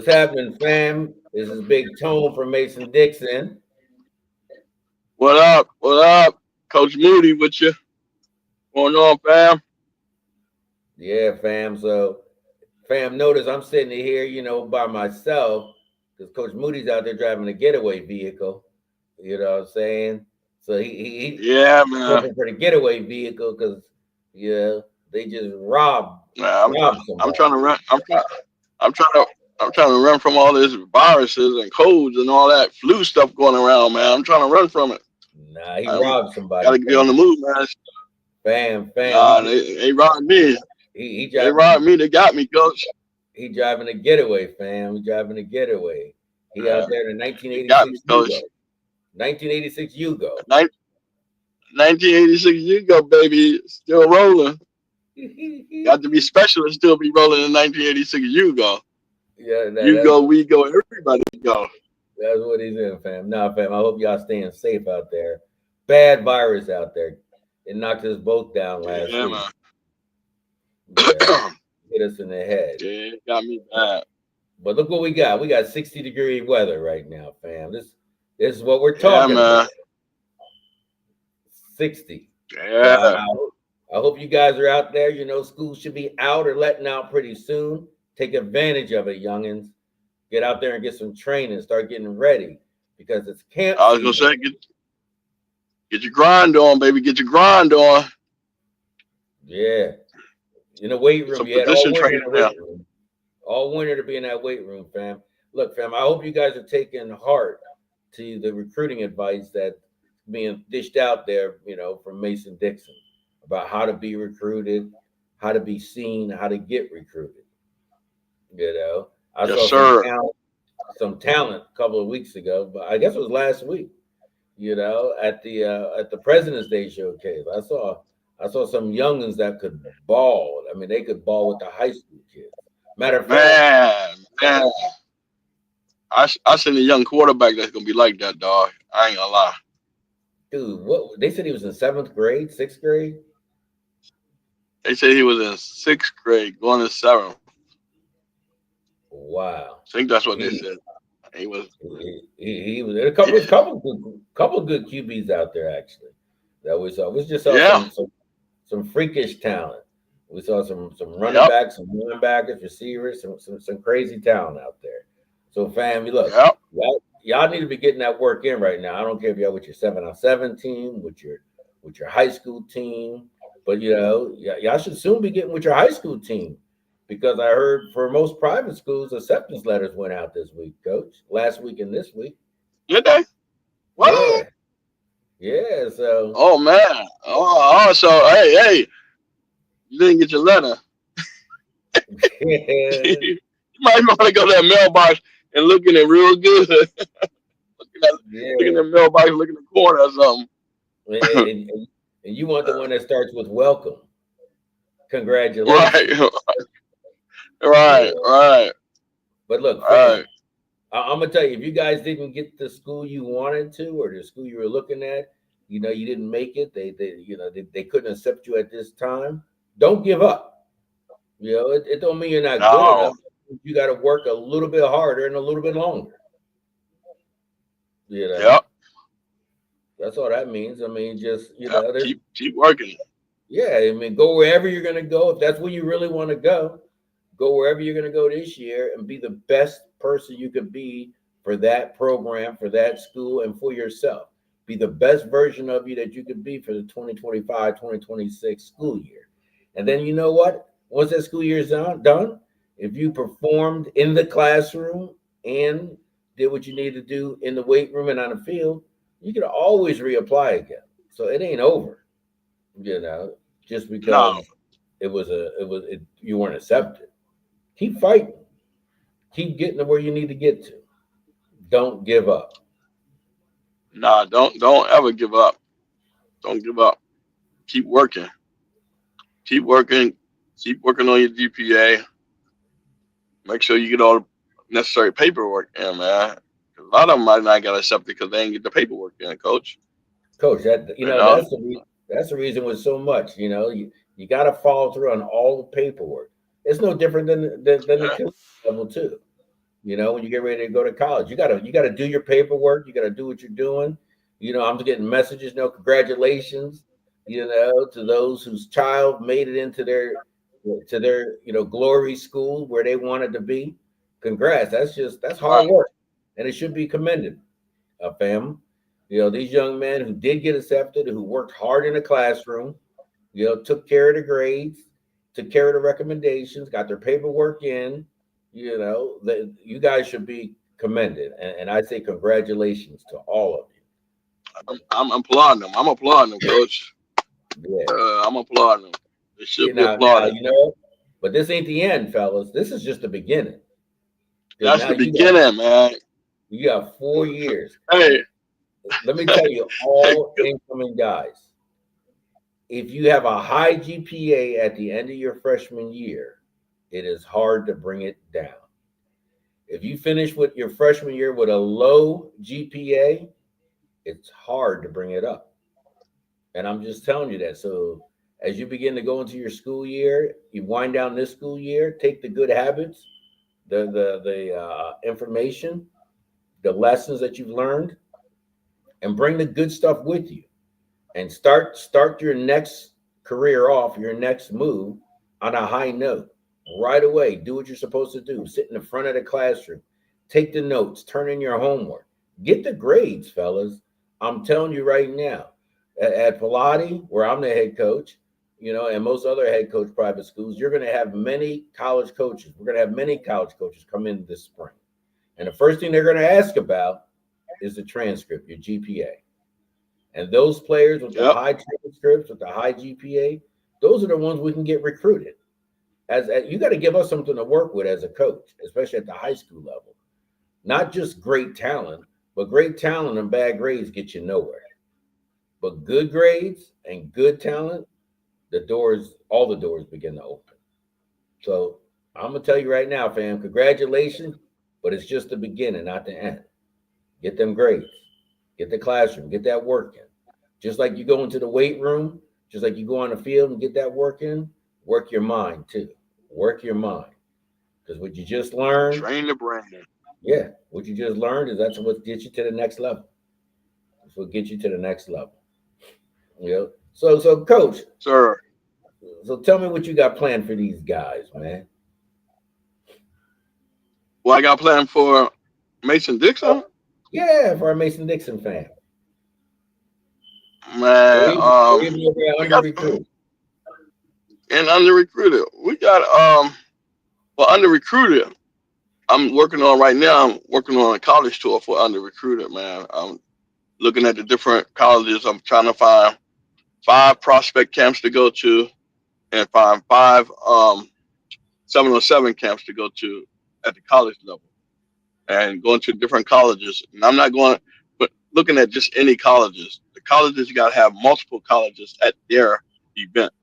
What's happening, fam? This is Big Tone from Mason-Dixon. What up? What up? Coach Moody with you. Going on, fam? Yeah, fam. So, fam, notice I'm sitting here, by myself because Coach Moody's out there driving a getaway vehicle. You know what I'm saying? So he Yeah, man. looking for the getaway vehicle because they just Man, robbed I'm somebody. trying to run. I'm trying to. I'm trying to run from all this viruses and colds and all that flu stuff going around, man. I'm trying to run from it. Nah, he I'm robbed somebody, gotta be on the fam. move, man. Fam. Nah, they robbed me. He They driving robbed me. They got me, coach. he driving a getaway, fam. He driving a getaway. He out Man, there in a they got me, 1986 coach. Yugo. 1986 Yugo. Nin- 1986, you go, baby. Still rolling. Got to be special and still be rolling in 1986. You go. Yeah, You go. We go. Everybody go. that's what he's in, fam. Nah, fam. I hope y'all staying safe out there. Bad virus out there. It knocked us both down last Yeah, week. man. Yeah, hit us in the head. Yeah, it got me bad. But look what we got. We got 60-degree weather right now, fam. This is what we're Yeah, talking about. man. 60. So Yeah. I hope you guys are out there. School should be out or letting out pretty soon. Take advantage of it, youngins. Get out there and get some training. Start getting ready because it's camp I was gonna season. say, get your grind on, baby. Get your grind on. Yeah. In the weight Get room. some You had all position winter training in the now. weight room. All winter to be in that weight room, fam. Look, fam, I hope you guys are taking heart to the recruiting advice that's being dished out there, from Mason-Dixon about how to be recruited, how to be seen, how to get recruited. I Yes, saw sir. some talent a couple of weeks ago, but I guess it was last week. At the President's Day showcase, I saw some youngins that could ball. I mean, they could ball with the high school kids. Matter of fact, Man. I seen a young quarterback that's gonna be like that, dog. I ain't gonna lie. dude, what they said he was in seventh grade, sixth grade. They said he was in sixth grade, going to seventh. Wow, I think that's what they he said. He was. he was there. Yeah. Couple good QBs out there actually that we saw. We just saw Yeah. some freakish talent. We saw some running Yep. backs, some linebackers, receivers, some crazy talent out there. So, fam, you look, Yep. y'all need to be getting that work in right now. I don't care if y'all with your 7-on-7 team, with your high school team, but y'all should soon be getting with your high school team because I heard for most private schools, acceptance letters went out this week, Coach. Last week and this week. Did they? What? Yeah, yeah. So Oh man. So hey, you didn't get your letter. yeah, You might want to go to that mailbox and look in it real good. Looking yeah. at the mailbox, look in the corner or something. And, and, and and you want the one that starts with welcome, Right. congratulations. Right. Yeah. Right. But look, fam, Right. I'm gonna tell you, if you guys didn't get the school you wanted to, or the school you were looking at, you didn't make it. They couldn't accept you at this time. Don't give up. It don't mean you're not good No. enough. You got to work a little bit harder and a little bit longer. You know, Yep. that's all that means. I mean, just Yep. there's Keep working. yeah. I mean, go wherever you're gonna go. If that's where you really want to go wherever you're going to go this year and be the best person you could be for that program, for that school, and for yourself. Be the best version of you that you could be for the 2025-2026 school year. And then you know what? Once that school year is done, if you performed in the classroom and did what you need to do in the weight room and on the field, you can always reapply again. So it ain't over, you know, just No. because you weren't accepted. Keep fighting. Keep getting to where you need to get to. Don't give up. Nah. Don't ever give up. Don't give up. Keep working. Keep working. Keep working on your GPA. Make sure you get all the necessary paperwork in, man. A lot of them might not get accepted because they ain't get the paperwork in, coach. Coach, You know? that's the reason with so much, you got to follow through on all the paperwork. It's no different than the Yeah. collegiate level too. When you get ready to go to college, you gotta do your paperwork. You gotta do what you're doing. I'm getting messages. Congratulations. To those whose child made it into their glory school where they wanted to be. Congrats. That's hard Right. work, and it should be commended. Fam. These young men who did get accepted, who worked hard in the classroom, took care of the grades, took care of the recommendations, got their paperwork in. That you guys should be commended, and I say congratulations to all of I'm applauding them. I'm applauding them, coach. you. Yeah. I'm applauding them. They should be Now, applauded. but this ain't the end, fellas. This is just the beginning. Because That's now the beginning, man. you got 4 years. Hey, Let me tell you, all incoming guys, if you have a high GPA at the end of your freshman year, it is hard to bring it down. If you finish with your freshman year with a low GPA, it's hard to bring it up. And I'm just telling you that. So as you begin to go into your school year, you wind down this school year, take the good habits, the information, the lessons that you've learned, and bring the good stuff with you. And start your next career off, your next move on a high note. Right away, do what you're supposed to do. Sit in the front of the classroom, take the notes, turn in your homework, get the grades, fellas. I'm telling you right now, at Pilati, where I'm the head coach, and most other head coach private schools, you're going to have many college coaches. We're going to have many college coaches come in this spring. And the first thing they're going to ask about is the transcript, your GPA. And those players with the yep. high transcripts, with the high GPA, those are the ones we can get recruited. As you got to give us something to work with as a coach, especially at the high school level. Not just great talent, but great talent and bad grades get you nowhere. But good grades and good talent, all the doors begin to open. So I'm gonna tell you right now, fam, congratulations, but it's just the beginning, not the end. Get them grades, get the classroom, get that work in. Just like you go into the weight room, just like you go on the field and get that work in, work your mind too. Work your mind. Because what you just learned, Train the brain. yeah, what you just learned that's what gets you to the next level. That's what gets you to the next level. So coach, Sir. so tell me what you got planned for these guys, man. What I got planned for Mason-Dixon? Yeah, for our Mason-Dixon fan. Or Man, even if they're we under got recruited. and under recruited. We got well under recruited. I'm working on right now. I'm working on a college tour for under recruited, man. I'm looking at the different colleges. I'm trying to find 5 prospect camps to go to and find 5 707 camps to go to at the college level and going to different colleges. And I'm not going, but looking at just any colleges. The colleges got to have multiple colleges at their event.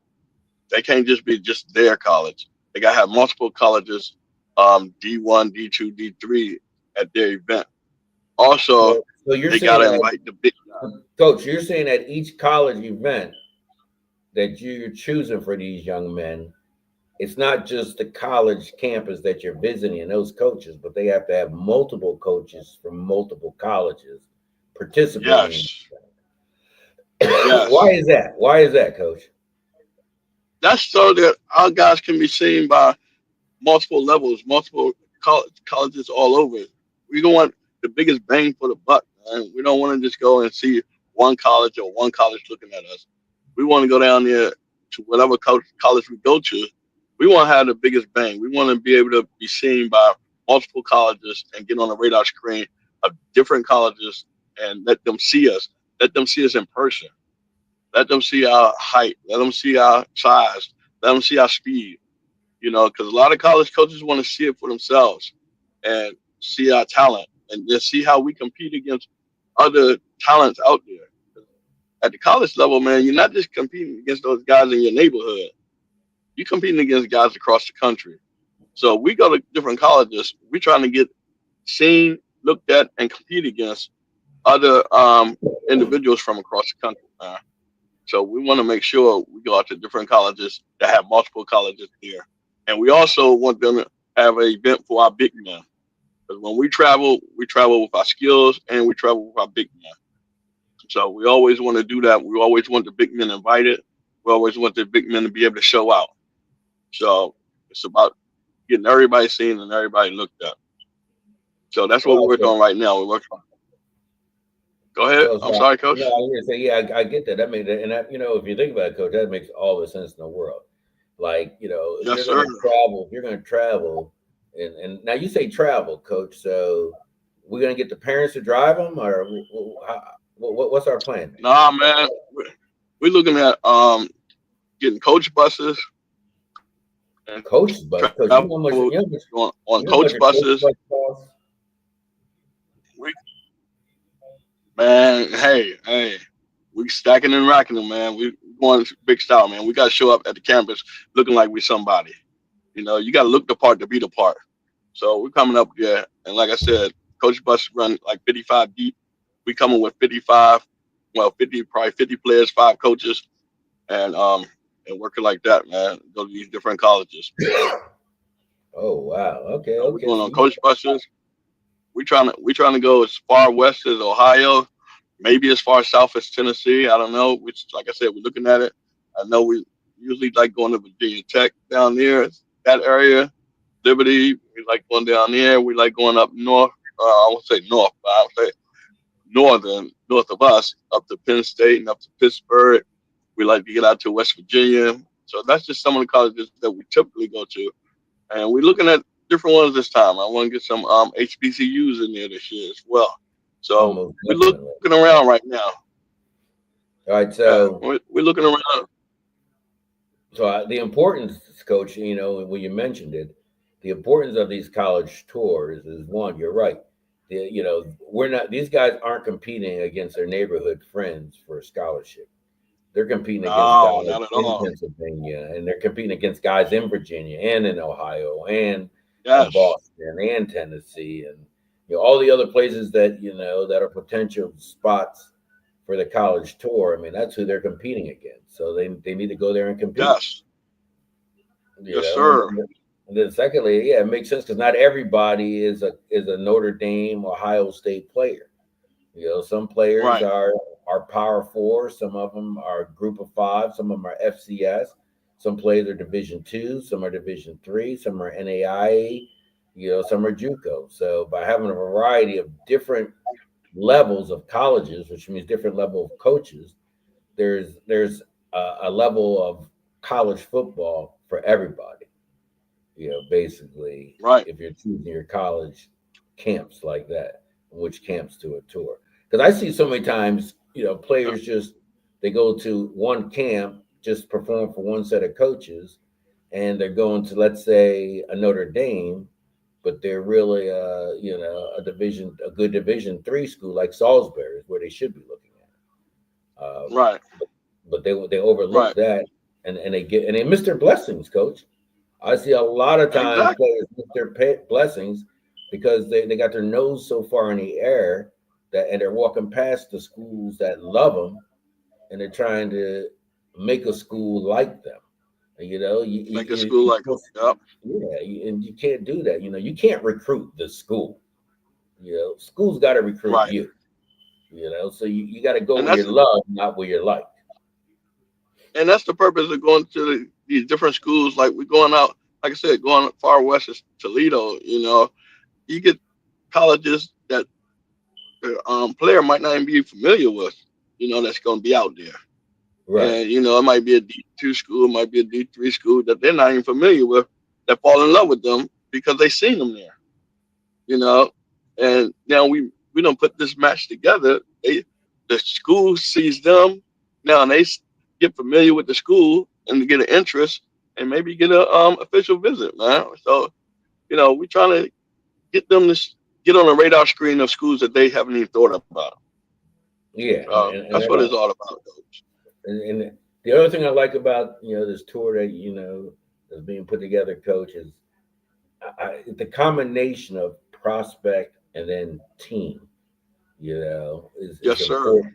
They can't just be just their college. They got to have multiple colleges, D1, D2, D3 at their event. Also, So you're they got to saying that, invite the big. coach, you're saying that each college event that you're choosing for these young men, it's not just the college campus that you're visiting and those coaches, but they have to have multiple coaches from multiple colleges participating. Yes, Why yes. is that? Why is that, coach? That's so that our guys can be seen by multiple levels, multiple colleges all over. We don't want the biggest bang for the buck, man. We don't want to just go and see one college or one college looking at us. We want to go down there to whatever college we go to. We want to have the biggest bang. We want to be able to be seen by multiple colleges and get on the radar screen of different colleges and let them see us. Let them see us in person. Let them see our height. Let them see our size. Let them see our speed. Because a lot of college coaches want to see it for themselves and see our talent and just see how we compete against other talents out there. At the college level, man, you're not just competing against those guys in your neighborhood. You're competing against guys across the country. So we go to different colleges. We're trying to get seen, looked at, and compete against other individuals from across the country. So we want to make sure we go out to different colleges that have multiple colleges there. And we also want them to have an event for our big men. Because when we travel with our skills and we travel with our big men. So we always want to do that. We always want the big men invited. We always want the big men to be able to show out. So it's about getting everybody seen and everybody looked at. So that's what Well, we're working on right now. We're working on. Go ahead. I'm sorry, no, Coach. I'm gonna say, yeah, I get that. That makes and that, if you think about it, coach, that makes all the sense in the world. Like, if Yes, you're sir. gonna travel, and now you say travel, coach. So we're gonna get the parents to drive them, or what's our plan? Nah, man. We're looking at getting coach buses and Coach bus, coach. You travel know how much on you know how much coach a coach buses. bus costs? We Man, hey, we stacking and racking them, man. We going big style, man. We got to show up at the campus looking like we somebody. You got to look the part to be the part. So we're coming up there, and like I said, coach bus run like 55 deep. We coming with 55, well, 50, probably 50 players, 5 coaches, and working like that, man. Go to these different colleges. Oh wow. Okay, So we're okay. going So on coach buses. We trying to go as far west as Ohio, maybe as far south as Tennessee. I don't know. Which, like I said, we're looking at it. I know we usually like going to Virginia Tech down there, that area. Liberty, we like going down there. We like going up north. I won't say north, but I would say north of us, up to Penn State and up to Pittsburgh. We like to get out to West Virginia. So that's just some of the colleges that we typically go to. And we're looking at different ones this time. I want to get some HBCUs in there this year as well. So almost we're definitely. looking around right now. All right. Yeah, So we're looking around. the importance, coach, when you mentioned it, the importance of these college tours is one. You're right. We're not. These guys aren't competing against their neighborhood friends for a scholarship. They're competing against No, guys not at in all. Pennsylvania, and they're competing against guys in Virginia and in Ohio and in Yes, Boston and Tennessee, and all the other places that are potential spots for the college tour. I mean, that's who they're competing against. So they need to go there and compete. yes, You yes, know, and sir. then, and then secondly, yeah, it makes sense because not everybody is a Notre Dame, Ohio State player. Some players Right, are Power Four, some of them are Group of Five, some of them are FCS, some players are Division 2, some are Division 3, some are NAIA, some are JUCO. So by having a variety of different levels of colleges, which means different level of coaches, there's a level of college football for everybody. Basically, right. if you're choosing your college camps like that, which camps to a tour. Because I see so many times, Yeah, players just they go to one camp, just perform for one set of coaches, and they're going to, let's say, a Notre Dame, but they're really a good Division 3 school like Salisbury is where they should be looking at. right, But they overlook right. that, and they miss their blessings, coach. I see a lot of times Exactly. players miss their blessings because they got their nose so far in the air and they're walking past the schools that love them, and they're trying to make a school like them. And, Make a school like them. Yep. and you can't do that. You can't recruit the school. School's got to recruit Right. you. So you got to go And where that's you're loved, not where you're liked. the purpose of going to these different schools. Like we're going out, like I said, going far west is Toledo. You get colleges that the player might not even be familiar with. That's going to be out there. Right. And it might be a D2 school, it might be a D3 school that they're not even familiar with, that fall in love with them because they seen them there. You know, and now we don't put this match together. The school sees them now, and get familiar with the school and get an interest and maybe get a official visit, man. So we're trying to get them to get on the radar screen of schools that they haven't even thought about. Yeah, and That's they're what it's not. all about, Coach. And the other thing I like about this tour that that's being put together, coach, is the combination of prospect and then team. Is Yes, sir. important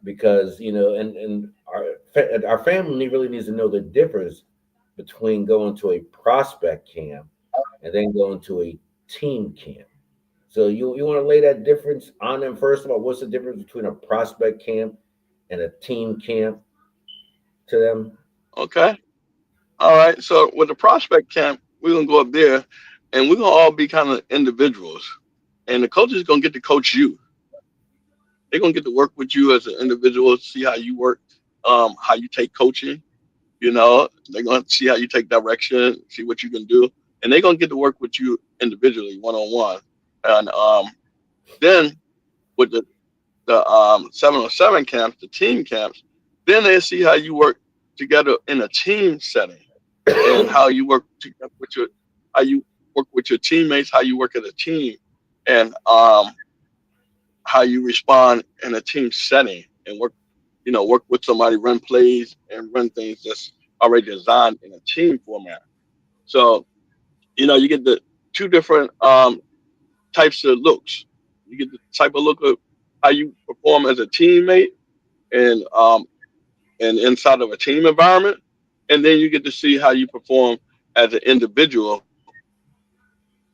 because and our family really needs to know the difference between going to a prospect camp and then going to a team camp. So you want to lay that difference on them first of all. What's the difference between a prospect camp and a team camp to them? Okay. All right. So with the prospect camp, we're gonna go up there, and we're gonna all be kind of individuals, and the coach is gonna get to coach you. They're gonna get to work with you as an individual, see how you work, how you take coaching. They're gonna see how you take direction, see what you can do, and they're gonna get to work with you individually, one on one. And then with the 707 camps, the team camps, then they see how you work together in a team setting and how you work together with your how you work with your teammates, how you work as a team, and how you respond in a team setting and work with somebody, run plays and run things that's already designed in a team format. So you get the two different types of looks. You get the type of look of how you perform as a teammate and inside of a team environment, and then you get to see how you perform as an individual,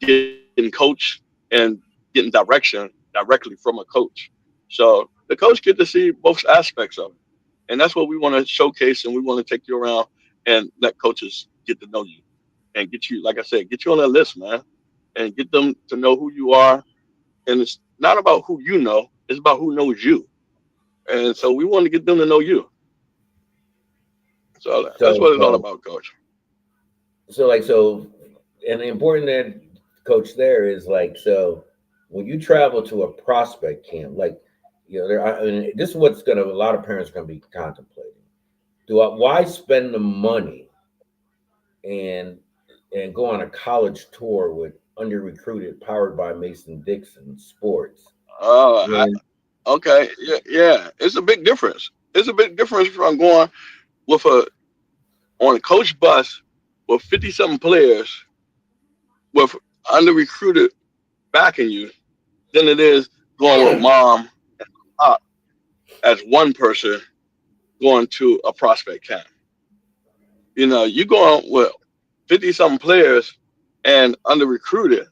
getting coach and getting direction directly from a coach. So the coach get to see both aspects of it, and that's what we want to showcase, and we want to take you around and let coaches get to know you and get you, like I said, get you on that list, man, and get them to know who you are. And it's not about who you know; it's about who knows you. And so we want to get them to know you. So that's So what it's all so about, coach. so, and the important that coach there is like so when you travel to a prospect camp, like there. I mean, this is what's gonna a lot of parents are gonna be contemplating. Why spend the money and go on a college tour with under recruited, powered by Mason-Dixon Sports? Uh, I, When okay, yeah, yeah, it's a big difference. It's a big difference from going with a on a coach bus with 50 something players with under recruited backing you than it is going with mom and pop as one person going to a prospect camp. You going with 50 something players and under recruited.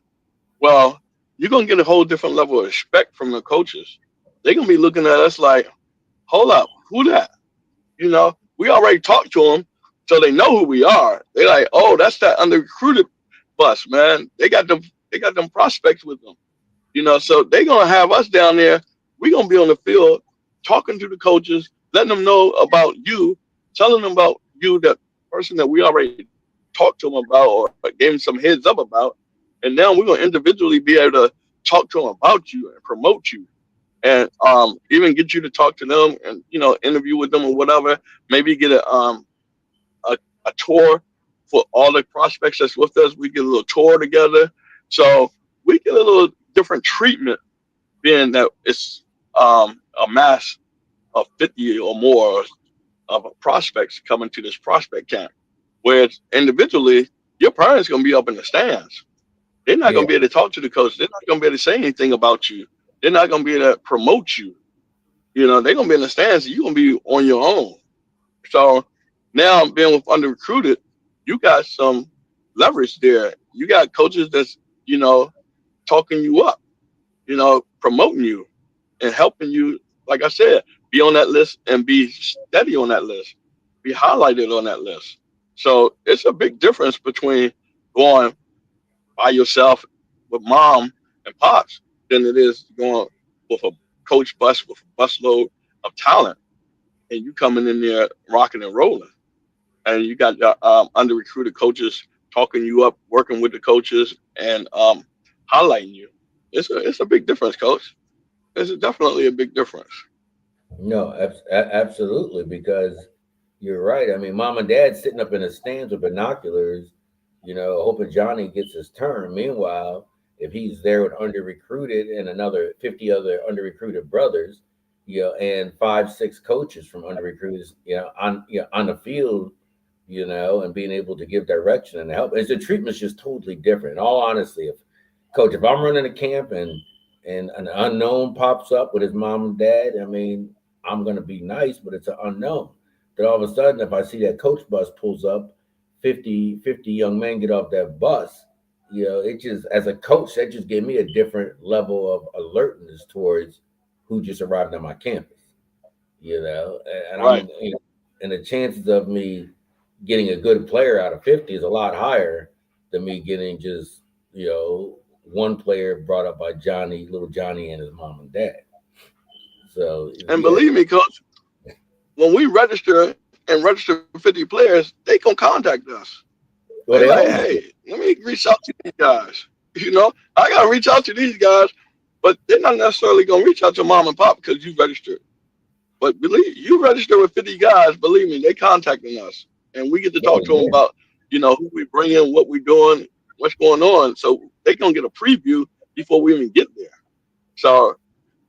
Well, you're gonna get a whole different level of respect from the coaches. They're gonna be looking at us like, hold up, who that? We already talked to them, so they know who we are. They're like, oh, that's that under recruited bus, man. They got them prospects with them. So they're gonna have us down there. We're gonna be on the field talking to the coaches, letting them know about you, telling them about you, that person that we already talked to them about or gave them some heads up about. And now we're gonna individually be able to talk to them about you and promote you and even get you to talk to them and interview with them or whatever. Maybe get a, a tour for all the prospects that's with us. We get a little tour together, so we get a little different treatment, being that it's a mass of 50 or more of prospects coming to this prospect camp. Whereas individually, your parents gonna be up in the stands. They're not yeah, gonna be able to talk to the coach. They're not gonna be able to say anything about you. They're not gonna be able to promote you. They're gonna be in the stands. You're gonna be on your own. So now being with under recruited, you got some leverage there. You got coaches that's talking you up, promoting you and helping you. Like I said, be on that list and be steady on that list, be highlighted on that list. So it's a big difference between going by yourself with mom and pops than it is going with a coach bus with a busload of talent and you coming in there rocking and rolling. And you got under recruited coaches talking you up, working with the coaches, and highlighting you. It's a big difference, coach. It's definitely a big difference. no, absolutely, because you're right. I mean, mom and dad sitting up in the stands with binoculars, hoping Johnny gets his turn. Meanwhile, if he's there with under recruited and another 50 other under recruited brothers, and five, six coaches from under recruits, on the field, and being able to give direction and help. It's the treatment's just totally different. In all honesty, if I'm running a camp and an unknown pops up with his mom and dad, I mean, I'm gonna be nice, but it's an unknown. Then all of a sudden, if I see that coach bus pulls up, 50 young men get off that bus, it just, as a coach, that just gave me a different level of alertness towards who just arrived on my campus. And Right. and the chances of me getting a good player out of 50 is a lot higher than me getting just, one player brought up by little Johnny and his mom and dad. So And yeah, believe me, coach, when we register and register 50 players, they gonna contact us. They well, they like, always do. hey, let me reach out to these guys. I gotta reach out to these guys, but they're not necessarily gonna reach out to mom and pop because you registered. But believe you register with 50 guys, believe me, they contacting us, and we get to Oh talk to them yeah. about, who we bring in, what we doing, what's going on. So they gonna get a preview before we even get there. So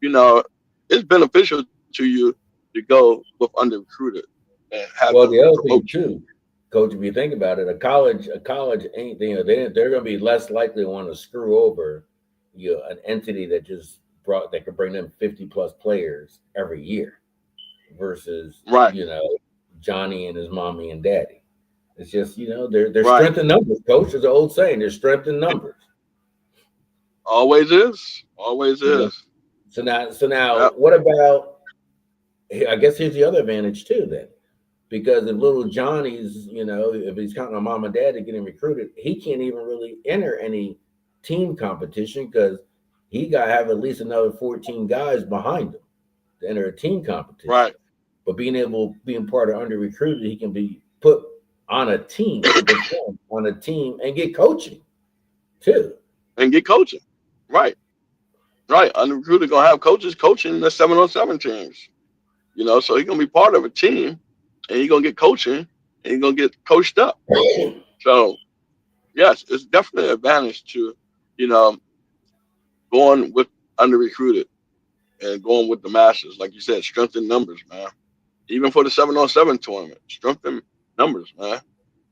you know, it's beneficial to you to go with under recruited and have Well, them the other promote thing you. too, Coach, if you think about it, a college ain't, they're going to be less likely to want to screw over, an entity that could bring them 50 plus players every year versus, Right, Johnny and his mommy and daddy. It's just, they're right. strength in numbers, Coach. There's an old saying, there's strength in numbers. Always is. Always You know. is. So now, Yep. what about? I guess here's the other advantage too. Then, because if little Johnny's, if he's counting on mom and dad to get him recruited, he can't even really enter any team competition because he got to have at least another 14 guys behind him to enter a team competition. Right. But being part of under recruited, he can be put on a team and perform on a team and get coaching too. And get coaching. Right. Right. Under recruited gonna have coaches coaching the 7-on-7 teams. So he's gonna be part of a team and he's gonna get coaching and he's gonna get coached up. So yes, it's definitely an advantage to, you know, going with under recruited and going with the masters. Like you said, strengthen numbers, man. Even for the 7-on-7 tournament, strengthen numbers, man.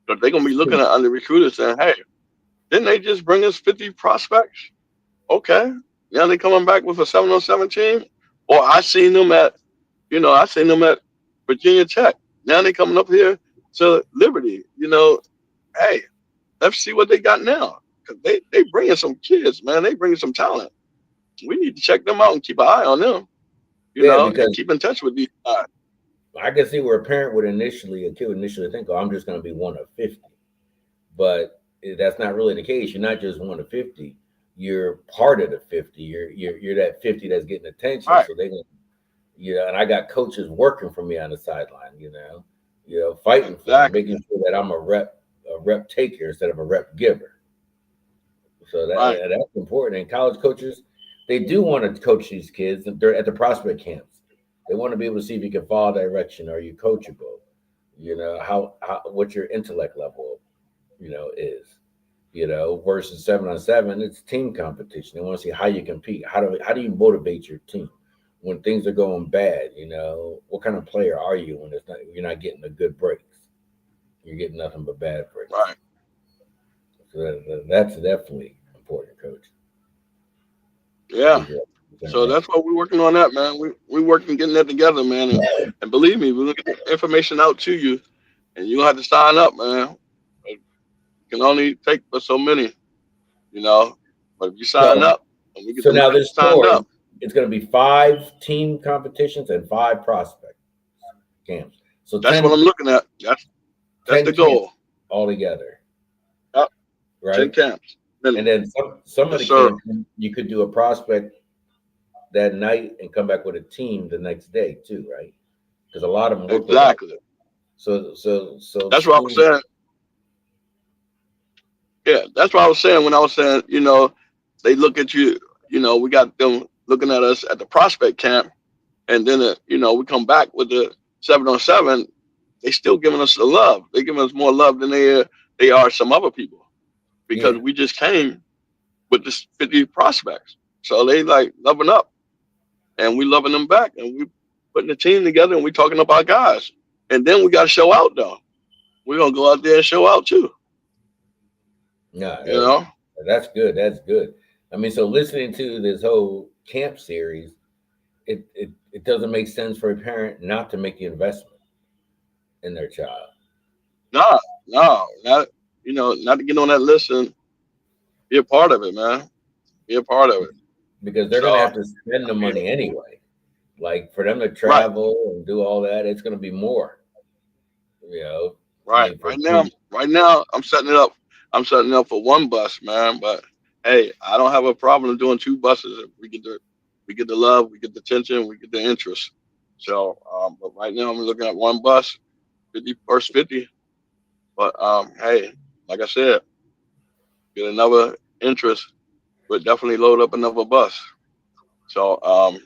But they're gonna be looking at under recruited saying, hey, didn't they just bring us 50 prospects? Okay. Now they coming back with a 7-on-7 team. Or I seen them at Virginia Tech. Now they coming up here to Liberty. Hey, let's see what they got now. Cause they bringing some kids, man. They bringing some talent. We need to check them out and keep an eye on them, Yeah, and because keep in touch with these guys. I can see where a kid would initially think, "Oh, I'm just going to be one of 50," but that's not really the case. You're not just one of 50. You're part of the 50. You're that 50 that's getting attention. Right. So and I got coaches working for me on the sideline. Fighting for me, Exactly. making sure that I'm a rep taker instead of a rep giver. So Right. that's important. And college coaches, they do want to coach these kids. They're at the prospect camps. They want to be able to see if you can follow direction. Are you coachable? How what your intellect level, is. Versus 7-on-7, it's team competition. They want to see how you compete. How do you motivate your team when things are going bad? What kind of player are you when you're not getting the good breaks? You're getting nothing but bad breaks. Right. So that's definitely important, coach. I Yeah. think you're saying So that. that's what we're working on that, man. We working getting that together, man. And believe me, we're gonna get the information out to you and you gonna have to sign up, man. It can only take for so many, you know. But if you sign So up and we get so them now kids this signed tour, up, it's going to be 5 team competitions and 5 prospect camps. So that's what 10 I'm looking at. That's 10 the camps goal. altogether, Yep. 10 right? camps And minimum. then some of Yes, the sir. camps you could do a prospect that night and come back with a team the next day too, right? Because a lot of them work with like Exactly. so That's what I was schools. saying. Yeah, that's what I was saying when I was saying, they look at you, we got them looking at us at the prospect camp, and then, we come back with the 7-on-7. They still giving us the love. They giving us more love than they are some other people because Yeah, we just came with this 50 prospects. So they like loving up, and we loving them back, and we putting the team together, and we talking about guys. And then we got to show out though. We're gonna go out there and show out too. no, You know. that's good. That's good. I mean, so listening to this whole camp series, it doesn't make sense for a parent not to make the investment in their child. No, no, not not to get on that list and Be a part of it, man. Be a part of it. because they're So, going to have to spend the I mean, money anyway. Like for them to right, travel and do all that, it's going to be more. You know, I right. mean, for two. Right now, I'm setting it up. I'm setting it up for one bus, man. But hey, I don't have a problem doing two buses. We get the love, we get the attention, we get the interest. So, but right now, I'm looking at one bus, 50. But hey, like I said, get another interest, but definitely load up another bus. So, I'm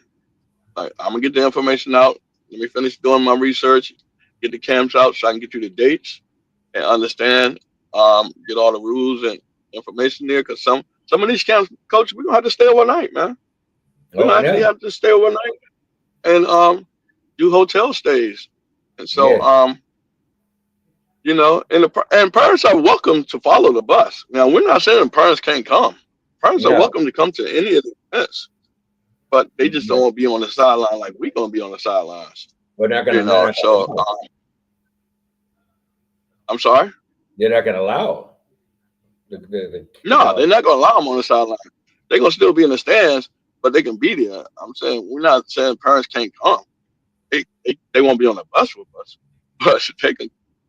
gonna get the information out. Let me finish doing my research, get the camps out so I can get you the dates and understand, get all the rules and information there. Because some of these camps, coach, we're gonna have to stay overnight, man. We're Oh, gonna I actually know. have to stay overnight and do hotel stays. And so, Yeah, and parents are welcome to follow the bus. Now, we're not saying parents can't come. Parents are no, welcome to come to any of the events, but they just don't but want to be on the sideline like we're gonna be on the sidelines. we're not going to. You They're know, not going so to allow. I'm sorry. They're not going to allow the No, they're not gonna allow them on the sideline. They're gonna still be in the stands, but they can be there. I'm saying we're not saying parents can't come. They won't be on the bus with us, but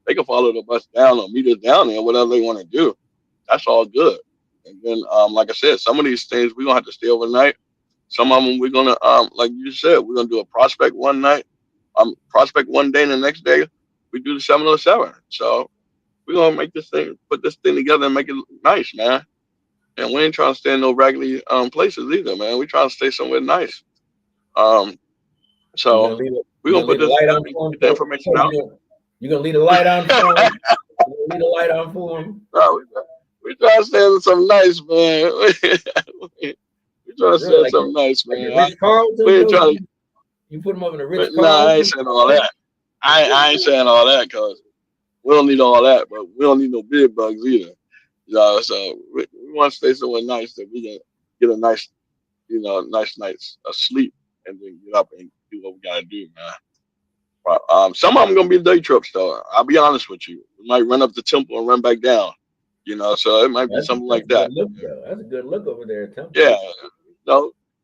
they can follow the bus down or meet us down there, whatever they want to do. That's all good. And then, like I said, some of these things we're gonna have to stay overnight. Some of them we're gonna, like you said, we're gonna do a prospect one night, prospect one day, and the next day we do the 707. So we're gonna make this thing, put this thing together and make it nice, man. And we ain't trying to stay in no raggedy places either, man. We trying to stay somewhere nice. Um, You so gonna leave it? we're You gonna gonna put leave the this light together on and for him? get the information out. You gonna leave the light on for him? You gonna leave the light on for him? No, we trying to stay in something nice, man. We trying to stay Really, in something nice, like the man. Ritz Carlton, We ain't coach? trying to. You put him up in the Ritz Nah, I ain't Carlton? saying all that. I ain't saying all that because we don't need all that, but we don't need no bed bugs either. So we want to stay somewhere nice that we can get a nice, nice night's sleep and then get up and do what we gotta do, man. But, some of them gonna be day trips though. I'll be honest with you. We might run up the temple and run back down. So it might be something That's like a good that. look, though. That's a good look over there at Temple. Yeah,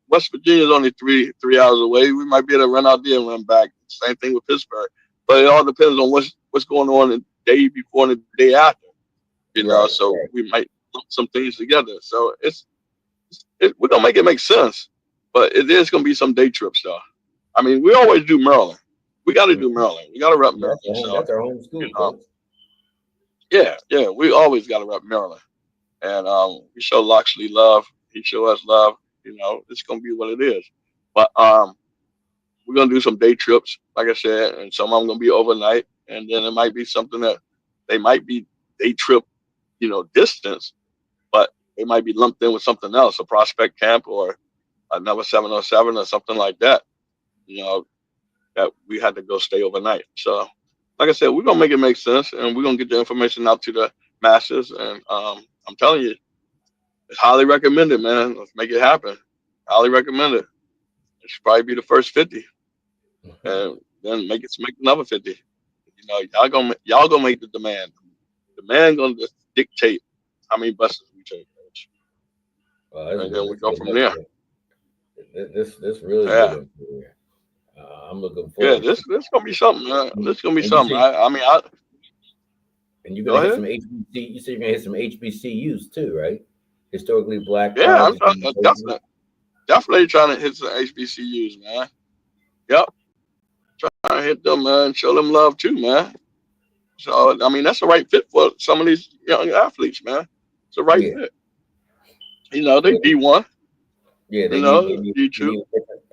West Virginia's only three hours away. We might be able to run out there and run back. Same thing with Pittsburgh. But it all depends on what's going on the day before and the day after. Right, So right. we might lump some things together. So we're gonna make it make sense. But it is gonna be some day trips though. I mean, we always do Maryland. We got to do Mhm. Maryland. We got to rep That's Maryland. our home. So That's our home you school, know, coach. yeah, we always got to rep Maryland, and we show Loxley love. He show us love. It's gonna be what it is. But we're gonna do some day trips, like I said, and some of them gonna be overnight, and then it might be something that they might be day trip, distance, but they might be lumped in with something else, a prospect camp or another 707 or something like that. You know, that we had to go stay overnight. So, like I said, we're gonna make it make sense, and we're gonna get the information out to the masses. And I'm telling you, it's highly recommended, man. Let's make it happen. Highly recommended. It should probably be the first 50, and then make another 50. Y'all gonna make the demand. The man gonna just dictate how many buses we take, coach. Oh, that's And good. then we That's a go good from look there. for this really good Yeah, info. I'm looking yeah. forward This to this gonna be something, man. it. This gonna be And you something. say I and you're go gonna hit ahead. some HBC. You say you're gonna hit some HBCUs too, right? Historically black Yeah, I'm colleges trying, and universities. definitely trying to hit some HBCUs, man. Yep, trying to hit them, man. Show them love too, man. So I mean, that's the right fit for some of these young athletes, man. It's the right Yeah, fit. They yeah, D1, yeah. They need D they two. need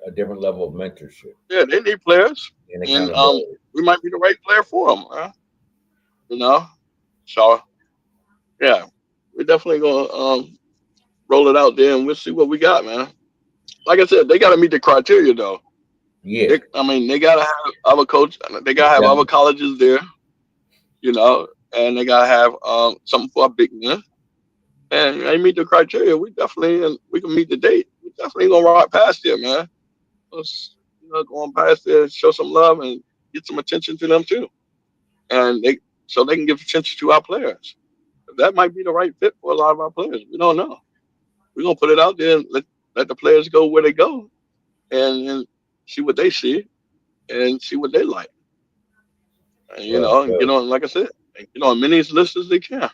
a different level of mentorship Yeah, they need players, and and accountability. we might be the right player for them, man. You know, so yeah, we're definitely gonna roll it out there, and we'll see what we got, man. Like I said, they got to meet the criteria though. Yeah, I mean, they gotta have other coach. They gotta have other definitely. colleges there, and they gotta have something for a big man. And they meet the criteria. We definitely and we can meet the date. We definitely gonna ride past there, man. Let's go on past there, show some love, and get some attention to them too. And so they can give attention to our players. That might be the right fit for a lot of our players. We don't know. We're gonna put it out there and let the players go where they go and see what they see and see what they like. And, Well, and get on, like I said, and get on many lists as they can.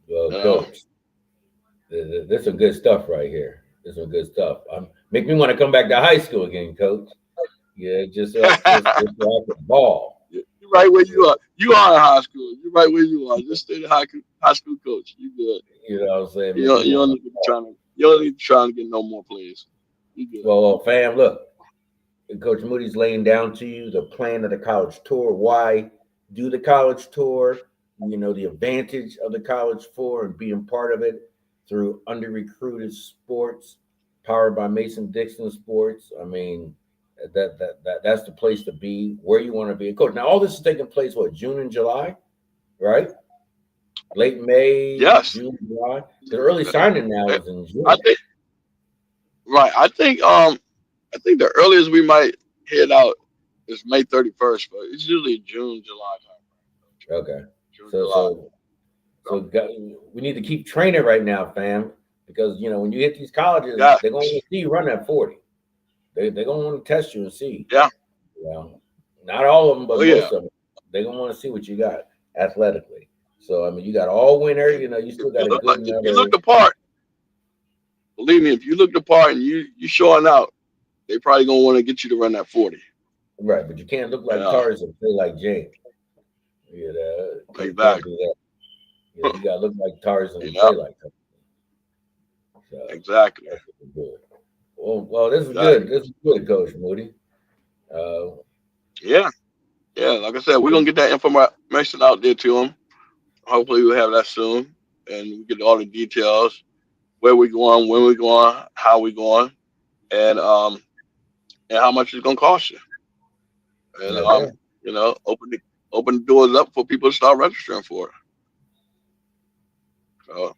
You know. coach, there's some good stuff right here. There's some good stuff. Make me want to come back to high school again, coach. Yeah, just so I can ball. You're right where Yeah, you are. You are in high school. You're right where you are. Just stay the high school coach. You good. you know what I'm saying? Make me You want don't to need to be ball. trying to. You don't need to try and get no more plays. You good. Well, fam, look. Coach Moody's laying down to you the plan of the college tour. Why do the college tour? The advantage of the college tour and being part of it through under recruited sports, powered by Mason-Dixon Sports. I mean, that's the place to be, where you want to be. Coach, now all this is taking place what, June and July, right? Late May, Yes. June, July. The early signing now is in I June. think right. I think the earliest we might head out is May 31st, but it's usually June, July time. Okay. June, So July. so So we need to keep training right now, fam, because when you hit these colleges, Yeah. they're going to see you run at 40. They're going to want to test you and see. Yeah. Not all of them, but Oh yeah. most of them. They're going to want to see what you got athletically. So I mean, you got all winter. You If still got a good if you another. look the part, believe me, if you look the part and you showing out, they probably gonna want to get you to run that 40. Right, but you can't look like Yeah. Tarzan and play like Jane. Can't Exactly. do that. You got to look like Tarzan and Yeah. play like Tarzan. So Exactly. that's good. Well, this is good. Exactly. This is good, Coach Moody. Uh, Yeah. Yeah. Like I said, we're gonna get that information out there to them. Hopefully, we'll have that soon, and we get all the details, where we going, when we going, how we going, and how much it's gonna cost you. And okay. open the doors up for people to start registering for it. So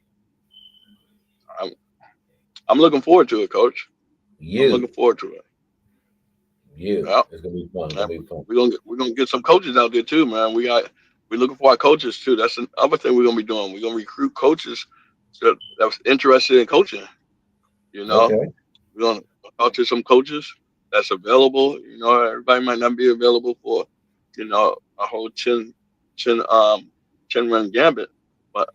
I'm I'm looking forward to it, Coach. I'm looking You, forward to it. Yeah, it's gonna be fun. It's and gonna be fun. we're gonna get some coaches out there too, man. We're looking for our coaches too. That's another thing we're gonna be doing. We're gonna recruit coaches that's interested in coaching. You know, Okay. we're gonna talk to some coaches that's available. Everybody might not be available for a whole 10 run gambit, but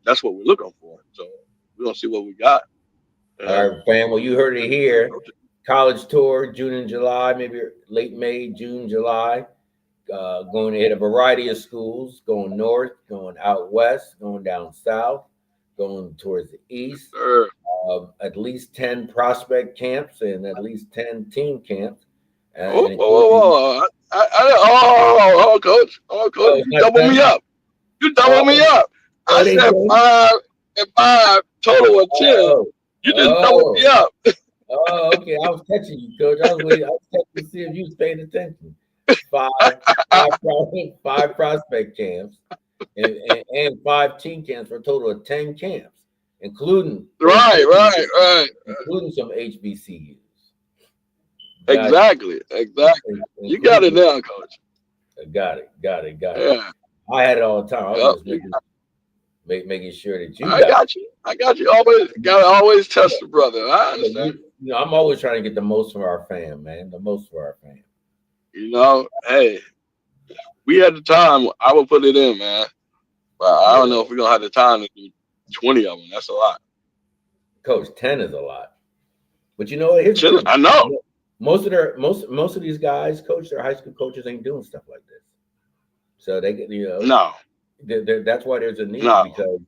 that's what we're looking for. So we're gonna see what we got All and right, fam. Well, you heard it recruit some here. coaches. College tour, June and July, maybe late May, June, July. Going to hit a variety of schools, going north, going out west, going down south, going towards the east. Sure. At least 10 prospect camps and at least 10 team camps, Oh, and whoa, including. whoa, whoa. Coach, Oh, it's you not double me done. up. You double me Oh, up. I it ain't said done. five and five, total of 10. Oh, You just doubled me oh, up. okay. I was catching you, coach. I was waiting. I was checking to see if you was paying attention. Five, five prospect camps, and 5 team camps for a total of 10 camps, including Right, right, right. including some HBCUs. Got Exactly. You got it including. down, Coach. Got it. Yeah, I had it all the time. I was yep. just making sure that you I got it. got you. I got you. Always gotta always test the brother. I But understand. I'm always trying to get the most from our fam, man. The most for our fam. Hey, we had the time. I would put it in, man. But I don't Yeah, know if we're gonna have the time to do 20 of them. That's a lot. coach, 10 is a lot. But here's the thing. I know. Most of these guys, coach, their high school coaches ain't doing stuff like this. So they get No, that's why there's a need, no. because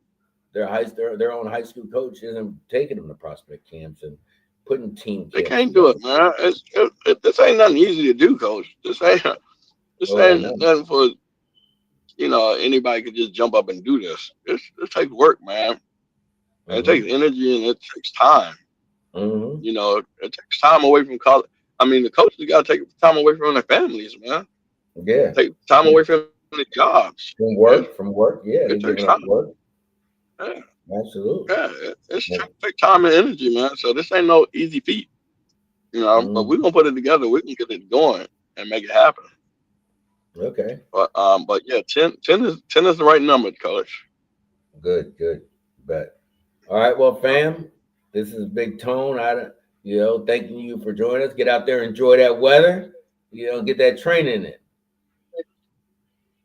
their own high school coach isn't taking them to prospect camps and putting team They camps can't do together. it, man. This ain't nothing easy to do, Coach. This Oh, I ain't know. nothing for anybody could just jump up and do this. It takes work, man. And it Hmm. takes energy and it takes time. Hmm. It takes time away from college. I mean, the coaches got to take time away from their families, man. Yeah. Take time away from their jobs. From work. Yeah, It they're takes giving time. up work. Yeah, Absolutely. yeah. It's Yeah. take time and energy, man. So this ain't no easy feat, But we're Mhm. gonna put it together. We can get it going and make it happen. Okay. But yeah, 10 is the right number, Coach. Good. Bet. All right, well, fam, this is Big Tone. Thanking you for joining us. Get out there, enjoy that weather. Get that training in.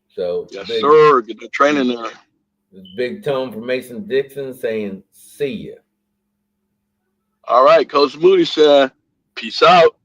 So Yes, big, sir. Get the training there. this Big Tone from Mason-Dixon saying, "See ya." All right, Coach Moody said, "Peace out."